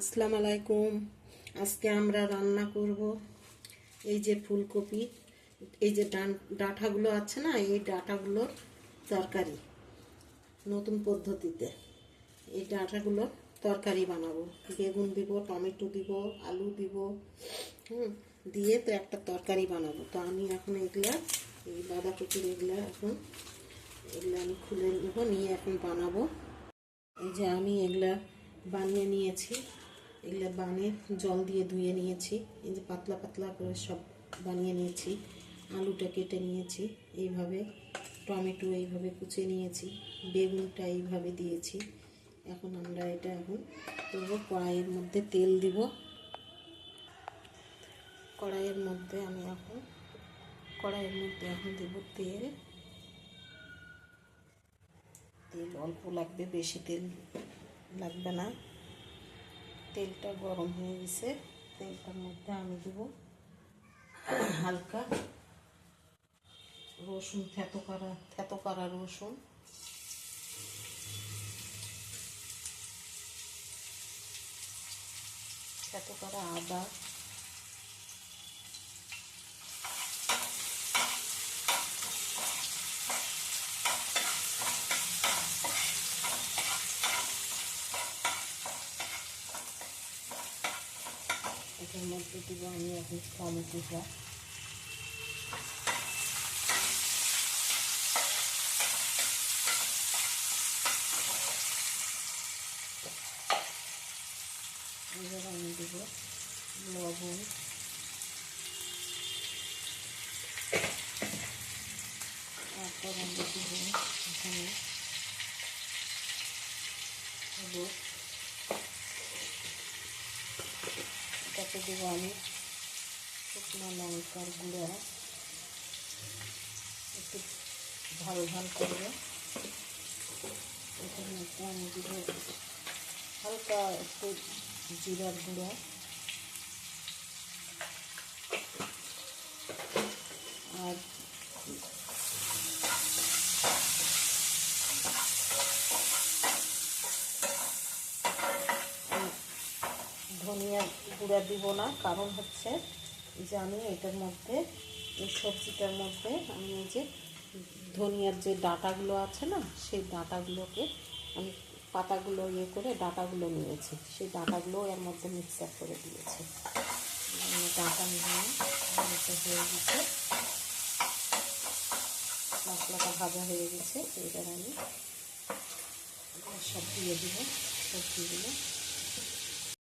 আসসালামু আলাইকুম। আজকে আমরা রান্না করব এই যে ফুলকপি, এই যে ডাঁটাগুলো আছে না, এই ডাঁটাগুলোর তরকারি। নতুন পদ্ধতিতে এই ডাঁটাগুলোর তরকারি বানাবো। বেগুন দিব, টমেটো দিব, আলু দিব, দিয়ে তো একটা তরকারি বানাবো। তো আমি এখন এগুলা, এই বাঁধাকপির এগুলা আমি খুলে নেব, নিয়ে এখন বানাবো। এই যে আমি এগুলা বানিয়ে নিয়েছি, এগুলো বানিয়ে জল দিয়ে ধুয়ে নিয়েছি। এই যে পাতলা পাতলা করে সব বানিয়ে নিয়েছি। আলুটা কেটে নিয়েছি এইভাবে, টমেটো এইভাবে কুচে নিয়েছি, বেগুনটা এইভাবে দিয়েছি। এখন আমরা এটা করবো। কড়াইয়ের মধ্যে তেল দিব। কড়াইয়ের মধ্যে দেব তেল। অল্প লাগবে, বেশি তেল লাগবে না। তেলটা গরম হয়ে গেছে। তেলটার মধ্যে আমি দেব হালকা রসুন, থেতো করা রসুন, থেতো করা আদা, এটার মধ্যে দিব আমি এখন টমেটোটা, এবার আমি দেব লবণ, তারপর আমি দেব এখানে হলুদ, এটাতে দেবো আমি শুকনো লঙ্কার গুঁড়া, একটু ঝাল ঝাল করবে। এটার মধ্যে আমি দেব হালকা একটু জিরার গুঁড়া, আর ধনিয়া গুঁড়া দিব না, কারণ হচ্ছে যে আমি এটার মধ্যে, এই সবজিটার মধ্যে আমি এই যে ধনিয়ার যে ডাঁটাগুলো আছে না, সেই ডাঁটাগুলোকে আমি পাতাগুলো করে ডাঁটাগুলো নিয়েছি, সেই ডাঁটাগুলো এর মধ্যে মিক্সার করে দিয়েছি। ডাঁটা নিয়ে হয়ে গেছে, মশলাটা ভাজা হয়ে গেছে। এবার আমি সব দিয়ে দেবো সবজিগুলো।